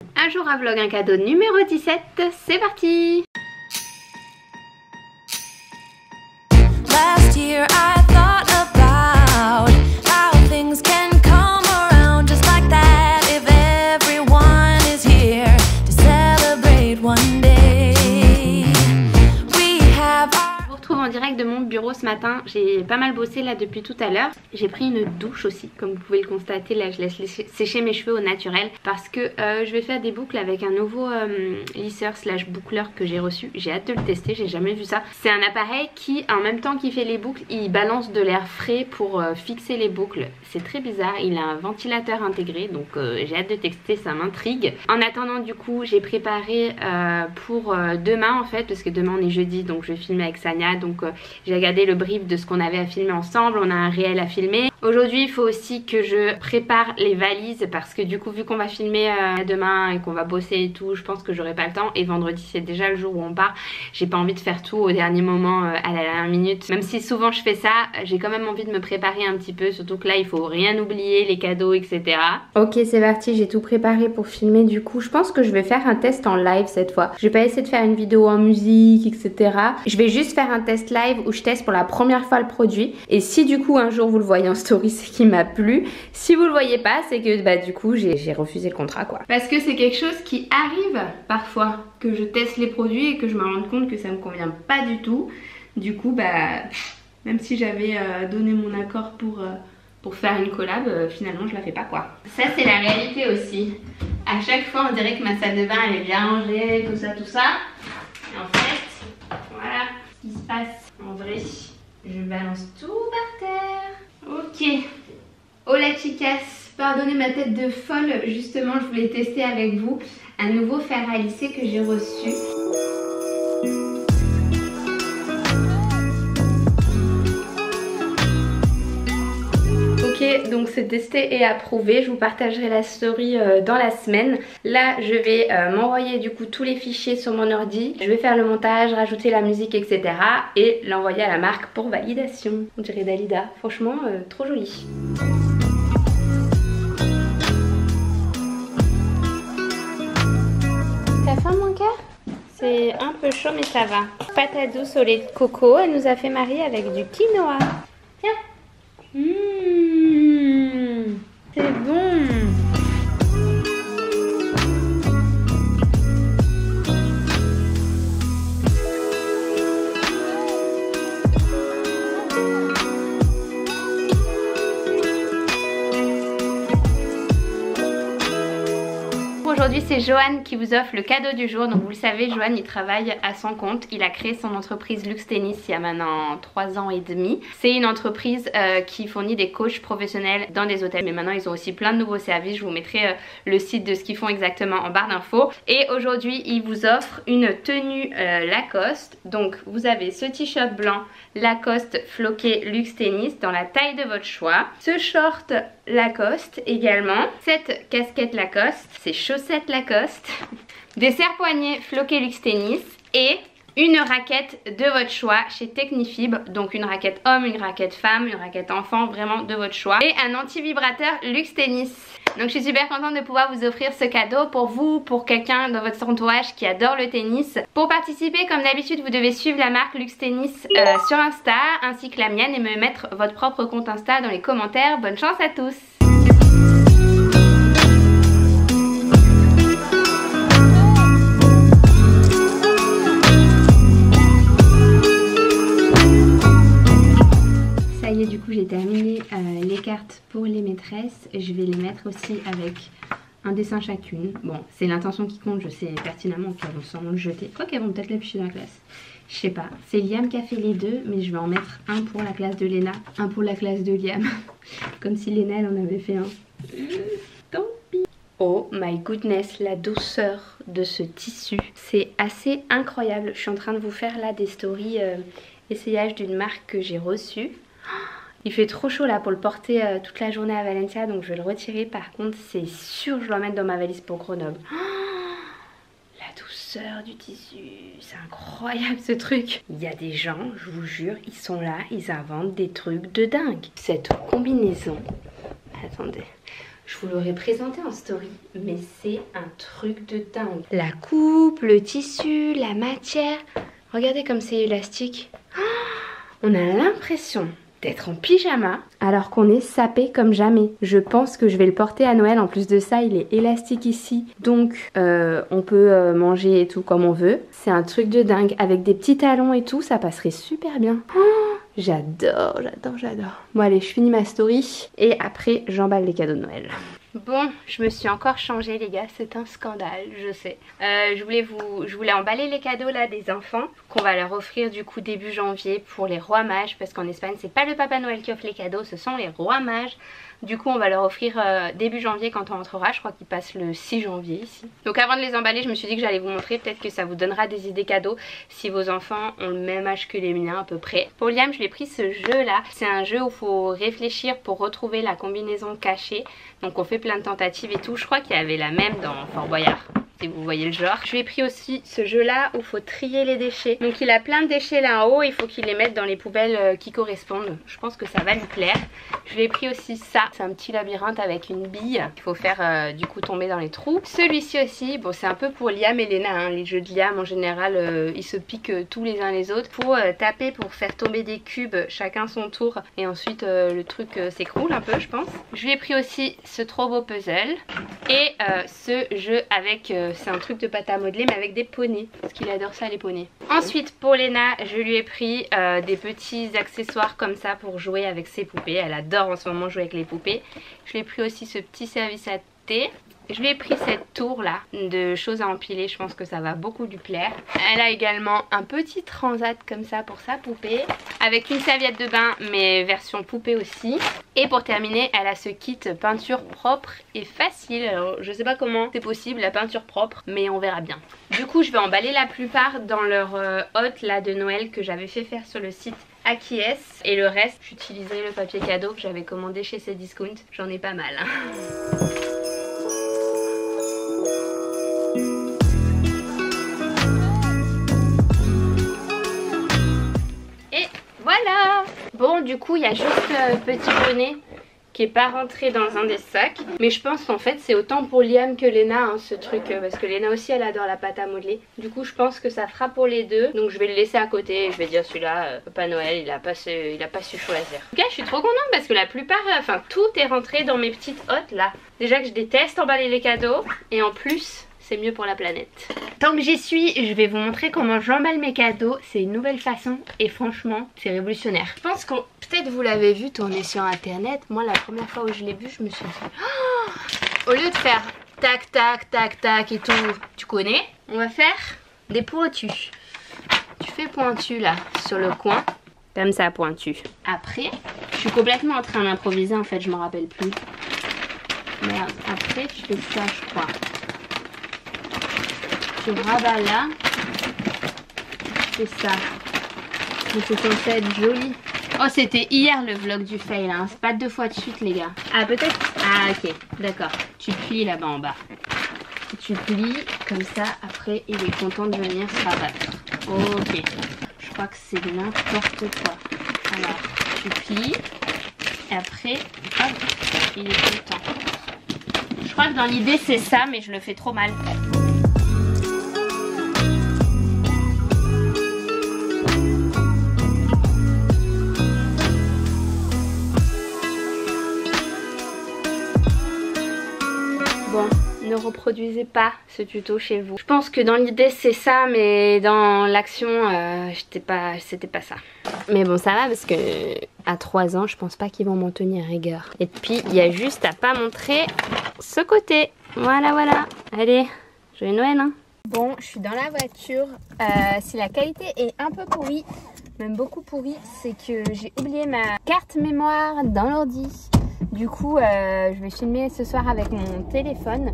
Un jour à vlog, un cadeau numéro 17, c'est parti! Last year I thought about how things can come around just like that if everyone is here to celebrate one day. We have our... Je vous retrouve en direct de mon bureau ce matin. J'ai pas mal bossé là depuis tout à l'heure. J'ai pris une douche aussi, comme vous pouvez le constater. Là je laisse sécher mes cheveux au naturel parce que je vais faire des boucles avec un nouveau lisseur slash boucleur que j'ai reçu. J'ai hâte de le tester, j'ai jamais vu ça. C'est un appareil qui, en même temps qu'il fait les boucles, il balance de l'air frais pour fixer les boucles. C'est très bizarre, il a un ventilateur intégré, donc j'ai hâte de tester, ça m'intrigue. En attendant, du coup, j'ai préparé pour demain en fait, parce que demain on est jeudi, donc je vais filmer avec Sania. Donc j'ai regardé le brief de ce qu'on avait à filmer ensemble, on a un réel à filmer. Aujourd'hui il faut aussi que je prépare les valises parce que du coup vu qu'on va filmer demain et qu'on va bosser et tout, je pense que j'aurai pas le temps. Et vendredi c'est déjà le jour où on part, j'ai pas envie de faire tout au dernier moment à la dernière minute. Même si souvent je fais ça, j'ai quand même envie de me préparer un petit peu, surtout que là il faut rien oublier, les cadeaux, etc. Ok, c'est parti, j'ai tout préparé pour filmer. Du coup je pense que je vais faire un test en live cette fois. Je vais pas essayer de faire une vidéo en musique, etc. Je vais juste faire un test live où je teste pour la première fois le produit. Et si du coup un jour vous le voyez en story, c'est qu'il m'a plu. Si vous le voyez pas, c'est que bah du coup j'ai refusé le contrat quoi. Parce que c'est quelque chose qui arrive parfois, que je teste les produits et que je me rende compte que ça me convient pas du tout. Du coup bah même si j'avais donné mon accord pour faire une collab, finalement je la fais pas quoi. Ça c'est la réalité aussi. À chaque fois on dirait que ma salle de bain elle est bien rangée, tout ça. Et en fait, voilà ce qui se passe en vrai. Je balance tout par terre. Ok. Hola chicas. Pardonnez ma tête de folle. Justement, je voulais tester avec vous un nouveau fer à lisser que j'ai reçu. Ok, donc c'est testé et approuvé. Je vous partagerai la story dans la semaine. Là, je vais m'envoyer du coup tous les fichiers sur mon ordi. Je vais faire le montage, rajouter la musique, etc. et l'envoyer à la marque pour validation. On dirait Dalida. Franchement, trop joli. T'as faim mon cœur? C'est un peu chaud mais ça va. Pâte douce au lait de coco. Elle nous a fait Marie avec du quinoa. Tiens. C'est bon. Aujourd'hui c'est Johan qui vous offre le cadeau du jour. Donc vous le savez, Johan il travaille à son compte. Il a créé son entreprise Luxe Tennis il y a maintenant 3 ans et demi. C'est une entreprise qui fournit des coachs professionnels dans des hôtels. Mais maintenant ils ont aussi plein de nouveaux services. Je vous mettrai le site de ce qu'ils font exactement en barre d'infos. Et aujourd'hui il vous offre une tenue Lacoste. Donc vous avez ce t-shirt blanc Lacoste floqué Luxe Tennis dans la taille de votre choix. Ce short Lacoste également. Cette casquette Lacoste. Ces chaussettes Lacoste. Des serre-poignets floqués Luxe Tennis. Et une raquette de votre choix chez Technifib. Donc une raquette homme, une raquette femme, une raquette enfant, vraiment de votre choix. Et un anti-vibrateur Luxe Tennis. Donc je suis super contente de pouvoir vous offrir ce cadeau pour vous, pour quelqu'un dans votre entourage qui adore le tennis. Pour participer, comme d'habitude, vous devez suivre la marque Luxe Tennis sur Insta ainsi que la mienne et me mettre votre propre compte Insta dans les commentaires. Bonne chance à tous! Du coup j'ai terminé les cartes pour les maîtresses. Je vais les mettre aussi avec un dessin chacune. Bon, c'est l'intention qui compte, je sais pertinemment qu'elles vont sûrement le jeter. Quoi qu'elles vont peut-être l'afficher dans la classe. Je sais pas. C'est Liam qui a fait les deux, mais je vais en mettre un pour la classe de Léna, un pour la classe de Liam. Comme si Léna elle en avait fait un. Tant pis. Oh my goodness, la douceur de ce tissu. C'est assez incroyable. Je suis en train de vous faire là des stories essayage d'une marque que j'ai reçue. Il fait trop chaud là pour le porter toute la journée à Valencia, donc je vais le retirer. Par contre c'est sûr je dois mettre dans ma valise pour Grenoble. La douceur du tissu, c'est incroyable ce truc. Il y a des gens, je vous jure, ils sont là, ils inventent des trucs de dingue. Cette combinaison, attendez, Je vous l'aurais présenté en story, mais c'est un truc de dingue. La coupe, le tissu, la matière. Regardez comme c'est élastique. On a l'impression d'être en pyjama alors qu'on est sapé comme jamais. Je pense que je vais le porter à Noël. En plus de ça, il est élastique ici, donc on peut manger et tout comme on veut. C'est un truc de dingue. Avec des petits talons et tout, ça passerait super bien. J'adore, j'adore, j'adore. Bon allez, je finis ma story et après j'emballe les cadeaux de Noël. Bon, je me suis encore changée les gars, c'est un scandale, je sais. Je voulais emballer les cadeaux là des enfants qu'on va leur offrir du coup début janvier pour les rois mages, parce qu'en Espagne c'est pas le Papa Noël qui offre les cadeaux, ce sont les rois mages. Du coup on va leur offrir début janvier quand on rentrera, je crois qu'ils passent le 6 janvier ici. Donc avant de les emballer, je me suis dit que j'allais vous montrer, peut-être que ça vous donnera des idées cadeaux si vos enfants ont le même âge que les miens à peu près. Pour Liam, je lui ai pris ce jeu là, c'est un jeu où il faut réfléchir pour retrouver la combinaison cachée. Donc on fait plein de tentatives et tout, je crois qu'il y avait la même dans Fort Boyard, si vous voyez le genre. Je lui ai pris aussi ce jeu là où il faut trier les déchets. Donc il a plein de déchets là en haut, il faut qu'il les mette dans les poubelles qui correspondent. Je pense que ça va lui plaire. Je lui ai pris aussi ça, c'est un petit labyrinthe avec une bille. Il faut faire du coup tomber dans les trous. Celui-ci aussi, bon c'est un peu pour Liam et Léna, hein. Les jeux de Liam en général ils se piquent tous les uns les autres. Faut taper pour faire tomber des cubes, chacun son tour. Et ensuite le truc s'écroule un peu je pense. Je lui ai pris aussi ce trop beau puzzle. Et ce jeu avec, c'est un truc de pâte à modeler mais avec des poneys. Parce qu'il adore ça les poneys. Ensuite pour Léna, je lui ai pris des petits accessoires comme ça pour jouer avec ses poupées. Elle adore en ce moment jouer avec les poupées. Je lui ai pris aussi ce petit service à thé. Je lui ai pris cette tour là de choses à empiler, je pense que ça va beaucoup lui plaire. Elle a également un petit transat comme ça pour sa poupée, avec une serviette de bain mais version poupée aussi. Et pour terminer, elle a ce kit peinture propre et facile. Alors je sais pas comment c'est possible la peinture propre, mais on verra bien. Du coup je vais emballer la plupart dans leur hôte là de Noël que j'avais fait faire sur le site Akies. Et le reste j'utiliserai le papier cadeau que j'avais commandé chez Cdiscount. J'en ai pas mal hein. Voilà. Bon du coup il y a juste petit bonnet qui est pas rentré dans un des sacs. Mais je pense en fait c'est autant pour Liam que Léna hein, ce truc. Parce que Léna aussi elle adore la pâte à modeler. Du coup je pense que ça fera pour les deux. Donc je vais le laisser à côté et je vais dire celui-là Papa Noël il a pas su choisir. En tout cas je suis trop contente parce que la plupart, enfin tout est rentré dans mes petites hottes là. Déjà que je déteste emballer les cadeaux. Et en plus c'est mieux pour la planète. Tant que j'y suis, je vais vous montrer comment j'emballe mes cadeaux. C'est une nouvelle façon et franchement, c'est révolutionnaire. Je pense que peut-être vous l'avez vu tourner sur internet. Moi, la première fois où je l'ai vu, je me suis dit... Oh, au lieu de faire tac, tac, tac, tac et tout, tu connais, on va faire des pointus. Tu fais pointu là, sur le coin. Comme ça, pointu. Après, je suis complètement en train d'improviser en fait, je m'en rappelle plus. Merde, après, tu fais ça, je crois. Tu rabats là, c'est ça. C'est censé être joli. Oh c'était hier le vlog du fail hein. C'est pas 2 fois de suite les gars. Ah peut-être. Ah ok d'accord. Tu plies là-bas en bas. Tu plies comme ça. Après il est content de venir se rabattre. Ok. Je crois que c'est n'importe quoi. Alors tu plies. Et après hop il est content. Je crois que dans l'idée c'est ça mais je le fais trop mal. Bon, ne reproduisez pas ce tuto chez vous. Je pense que dans l'idée c'est ça, mais dans l'action c'était pas ça. Mais bon ça va parce que à 3 ans je pense pas qu'ils vont m'en tenir rigueur. Et puis il y a juste à pas montrer ce côté. Voilà voilà. Allez, joyeux Noël hein. Bon, je suis dans la voiture. Si la qualité est un peu pourrie, même beaucoup pourrie, c'est que j'ai oublié ma carte mémoire dans l'ordi. Du coup, je vais filmer ce soir avec mon téléphone.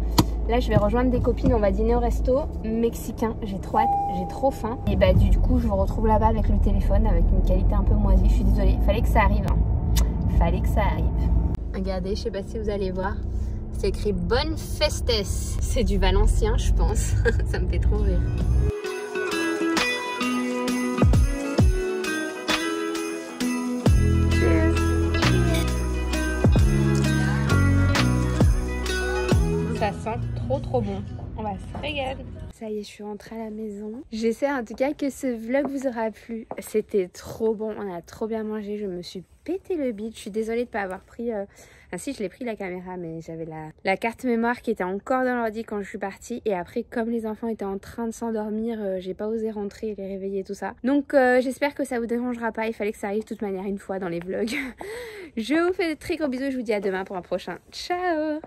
Là, je vais rejoindre des copines, on va dîner au resto mexicain. J'ai trop hâte, j'ai trop faim. Et bah du coup, je vous retrouve là-bas avec le téléphone, avec une qualité un peu moisie. Je suis désolée, fallait que ça arrive. Hein. Fallait que ça arrive. Regardez, je sais pas si vous allez voir. C'est écrit Bonne Festes. C'est du valencien, je pense. Ça me fait trop rire. trop bon. On va se régaler. Ça y est, je suis rentrée à la maison. J'espère en tout cas que ce vlog vous aura plu. C'était trop bon, on a trop bien mangé. Je me suis pété le bide. Je suis désolée de ne pas avoir pris... Ah si, je l'ai pris la caméra, mais j'avais la carte mémoire qui était encore dans l'ordi quand je suis partie. Et après, comme les enfants étaient en train de s'endormir, j'ai pas osé rentrer, les réveiller, tout ça. Donc j'espère que ça vous dérangera pas. Il fallait que ça arrive de toute manière une fois dans les vlogs. Je vous fais de très gros bisous. Je vous dis à demain pour un prochain. Ciao!